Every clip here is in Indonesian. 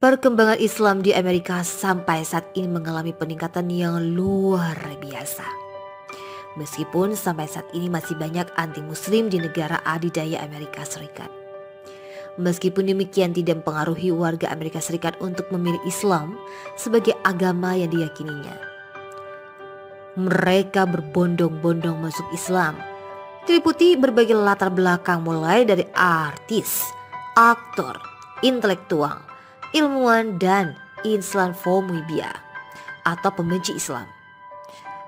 Perkembangan Islam di Amerika sampai saat ini mengalami peningkatan yang luar biasa. Meskipun sampai saat ini masih banyak anti-muslim di negara adidaya Amerika Serikat. Meskipun demikian tidak mempengaruhi warga Amerika Serikat untuk memilih Islam sebagai agama yang diyakininya. Mereka berbondong-bondong masuk Islam, diliputi berbagai latar belakang mulai dari artis, aktor, intelektual, ilmuwan dan Islamofobia atau pembenci Islam.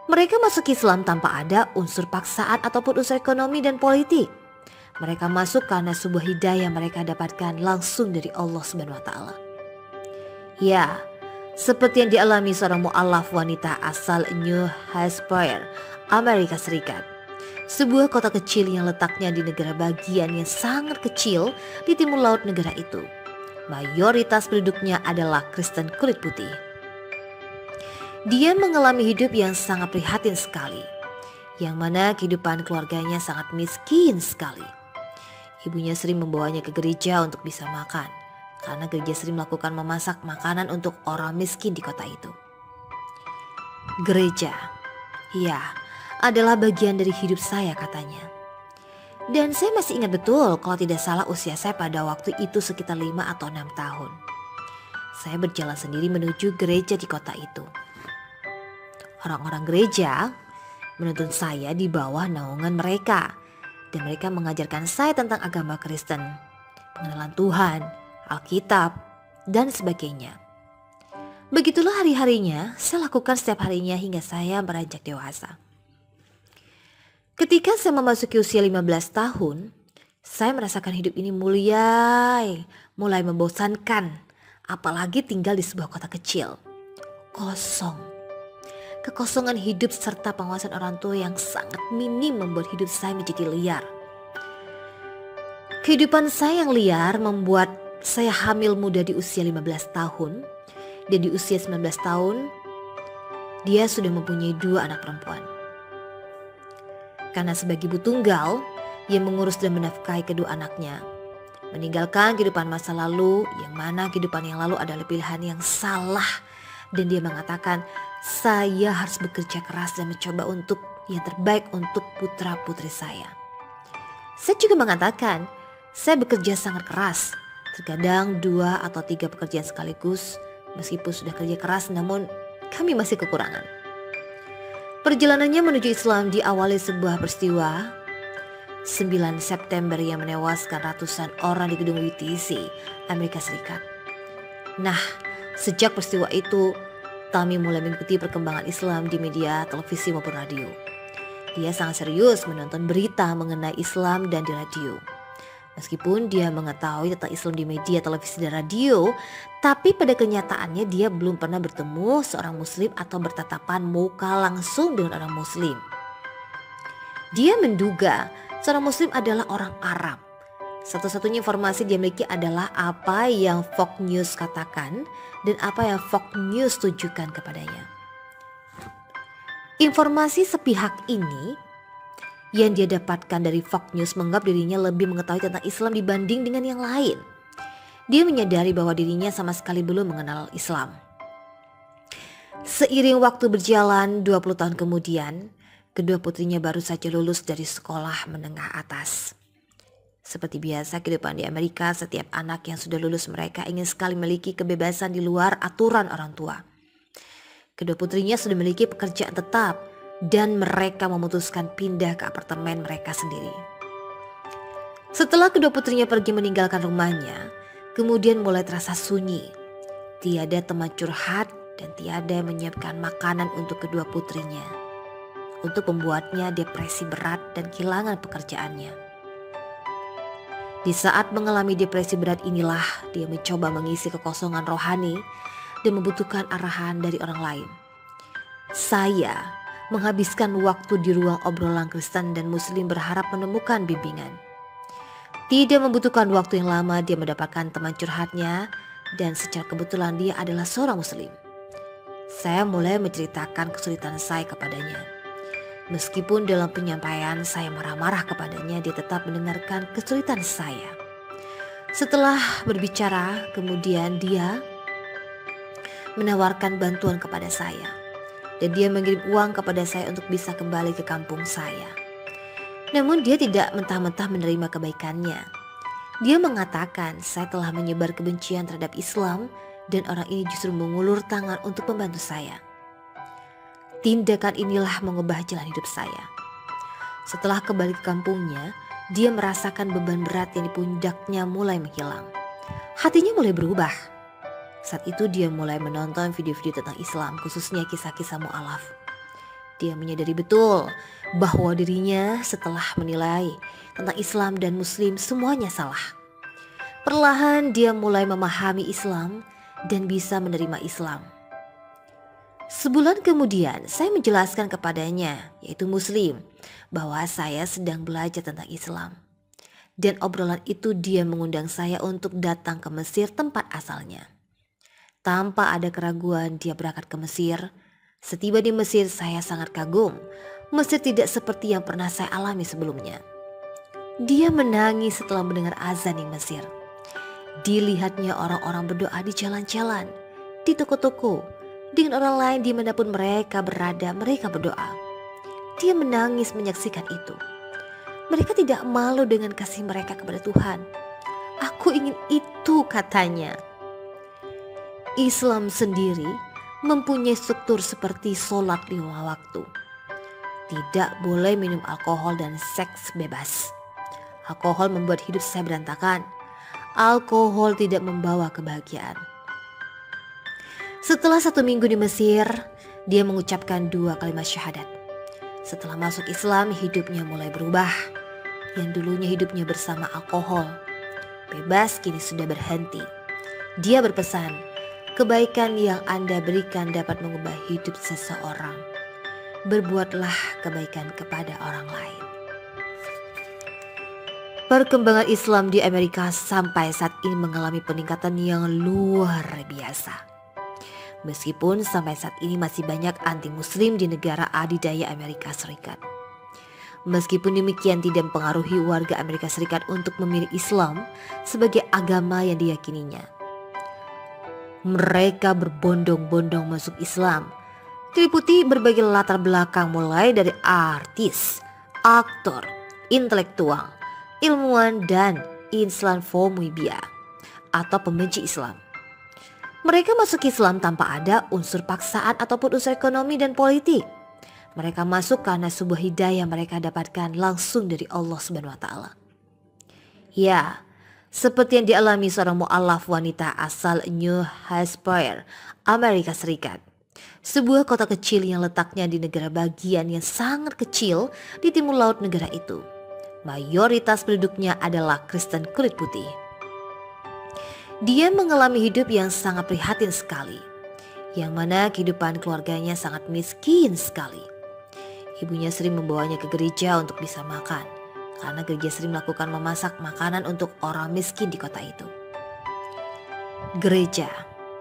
Mereka masuk Islam tanpa ada unsur paksaan ataupun unsur ekonomi dan politik. Mereka masuk karena sebuah hidayah mereka dapatkan langsung dari Allah Subhanahu wa taala. Ya, seperti yang dialami seorang mu'alaf wanita asal New Hampshire, Amerika Serikat. Sebuah kota kecil yang letaknya di negara bagian yang sangat kecil di timur laut negara itu. Mayoritas penduduknya adalah Kristen kulit putih. Dia mengalami hidup yang sangat prihatin sekali, yang mana kehidupan keluarganya sangat miskin sekali. Ibunya sering membawanya ke gereja untuk bisa makan, karena gereja sering melakukan memasak makanan untuk orang miskin di kota itu. Gereja, ya, adalah bagian dari hidup saya katanya. Dan saya masih ingat betul kalau tidak salah usia saya pada waktu itu sekitar 5 atau 6 tahun. Saya berjalan sendiri menuju gereja di kota itu. Orang-orang gereja menuntun saya di bawah naungan mereka. Dan mereka mengajarkan saya tentang agama Kristen, pengenalan Tuhan, Alkitab, dan sebagainya. Begitulah hari-harinya saya lakukan setiap harinya hingga saya beranjak dewasa. Ketika saya memasuki usia 15 tahun, saya merasakan hidup ini mulai membosankan, apalagi tinggal di sebuah kota kecil. Kosong. Kekosongan hidup serta pengawasan orang tua yang sangat minim membuat hidup saya menjadi liar. Kehidupan saya yang liar membuat saya hamil muda di usia 15 tahun. Dan di usia 19 tahun, dia sudah mempunyai 2 anak perempuan. Karena sebagai ibu tunggal, ia mengurus dan menafkahi kedua anaknya. Meninggalkan kehidupan masa lalu, yang mana kehidupan yang lalu adalah pilihan yang salah. Dan dia mengatakan, saya harus bekerja keras dan mencoba untuk yang terbaik untuk putra-putri saya. Saya juga mengatakan, saya bekerja sangat keras. Terkadang 2 atau 3 pekerjaan sekaligus. Meskipun sudah kerja keras, namun kami masih kekurangan. Perjalanannya menuju Islam diawali sebuah peristiwa 9 September yang menewaskan ratusan orang di gedung UTC, Amerika Serikat. Nah, sejak peristiwa itu, Tami mulai mengikuti perkembangan Islam di media, televisi maupun radio. Dia sangat serius menonton berita mengenai Islam dan di radio. Meskipun dia mengetahui tentang Islam di media, televisi dan radio, tapi pada kenyataannya dia belum pernah bertemu seorang muslim atau bertatapan muka langsung dengan orang muslim. Dia menduga seorang muslim adalah orang Arab. Satu-satunya informasi dia miliki adalah apa yang Fox News katakan dan apa yang Fox News tunjukkan kepadanya. Informasi sepihak ini yang dia dapatkan dari Fox News menganggap dirinya lebih mengetahui tentang Islam dibanding dengan yang lain. Dia menyadari bahwa dirinya sama sekali belum mengenal Islam. Seiring waktu berjalan 20 tahun kemudian, kedua putrinya baru saja lulus dari sekolah menengah atas. Seperti biasa kehidupan di Amerika, setiap anak yang sudah lulus mereka ingin sekali memiliki kebebasan di luar aturan orang tua. Kedua putrinya sudah memiliki pekerjaan tetap dan mereka memutuskan pindah ke apartemen mereka sendiri. Setelah kedua putrinya pergi meninggalkan rumahnya, kemudian mulai terasa sunyi. Tiada teman curhat dan tiada yang menyiapkan makanan untuk kedua putrinya. Untuk membuatnya depresi berat dan kehilangan pekerjaannya. Di saat mengalami depresi berat inilah dia mencoba mengisi kekosongan rohani dan membutuhkan arahan dari orang lain. Saya menghabiskan waktu di ruang obrolan Kristen dan Muslim berharap menemukan bimbingan. Tidak membutuhkan waktu yang lama dia mendapatkan teman curhatnya dan secara kebetulan dia adalah seorang Muslim. Saya mulai menceritakan kesulitan saya kepadanya. Meskipun dalam penyampaian saya marah-marah kepadanya, dia tetap mendengarkan kesulitan saya. Setelah berbicara, kemudian dia menawarkan bantuan kepada saya. Dan dia mengirim uang kepada saya untuk bisa kembali ke kampung saya. Namun dia tidak mentah-mentah menerima kebaikannya. Dia mengatakan saya telah menyebar kebencian terhadap Islam dan orang ini justru mengulur tangan untuk membantu saya. Tindakan inilah mengubah jalan hidup saya. Setelah kembali ke kampungnya, dia merasakan beban berat yang di pundaknya mulai menghilang. Hatinya mulai berubah. Saat itu dia mulai menonton video-video tentang Islam, khususnya kisah-kisah mu'alaf. Dia menyadari betul bahwa dirinya setelah menilai tentang Islam dan Muslim semuanya salah. Perlahan dia mulai memahami Islam dan bisa menerima Islam. Sebulan kemudian saya menjelaskan kepadanya, yaitu Muslim, bahwa saya sedang belajar tentang Islam. Dan obrolan itu dia mengundang saya untuk datang ke Mesir, tempat asalnya. Tanpa ada keraguan dia berangkat ke Mesir. Setiba di Mesir saya sangat kagum. Mesir tidak seperti yang pernah saya alami sebelumnya. Dia menangis setelah mendengar azan di Mesir. Dilihatnya orang-orang berdoa di jalan-jalan, di toko-toko, dengan orang lain dimanapun mereka berada, mereka berdoa. Dia menangis menyaksikan itu. Mereka tidak malu dengan kasih mereka kepada Tuhan. Aku ingin itu, katanya. Islam sendiri mempunyai struktur seperti sholat 5 waktu. Tidak boleh minum alkohol dan seks bebas. Alkohol membuat hidup saya berantakan. Alkohol tidak membawa kebahagiaan. Setelah 1 minggu di Mesir, dia mengucapkan 2 kalimat syahadat. Setelah masuk Islam, hidupnya mulai berubah. Yang dulunya hidupnya bersama alkohol, bebas kini sudah berhenti. Dia berpesan, kebaikan yang Anda berikan dapat mengubah hidup seseorang. Berbuatlah kebaikan kepada orang lain. Perkembangan Islam di Amerika sampai saat ini mengalami peningkatan yang luar biasa. Meskipun sampai saat ini masih banyak anti-muslim di negara adidaya Amerika Serikat. Meskipun demikian tidak mempengaruhi warga Amerika Serikat untuk memilih Islam sebagai agama yang diyakininya. Mereka berbondong-bondong masuk Islam, diliputi berbagai latar belakang mulai dari artis, aktor, intelektual, ilmuwan, dan Islamofobia atau pembenci Islam. Mereka masuk Islam tanpa ada unsur paksaan ataupun unsur ekonomi dan politik. Mereka masuk karena sebuah hidayah mereka dapatkan langsung dari Allah Subhanahu wa Ta'ala. Ya, seperti yang dialami seorang mu'alaf wanita asal New Hampshire, Amerika Serikat. Sebuah kota kecil yang letaknya di negara bagian yang sangat kecil di timur laut negara itu. Mayoritas penduduknya adalah Kristen kulit putih. Dia mengalami hidup yang sangat prihatin sekali, yang mana kehidupan keluarganya sangat miskin sekali. Ibunya sering membawanya ke gereja untuk bisa makan, karena gereja sering melakukan memasak makanan untuk orang miskin di kota itu. Gereja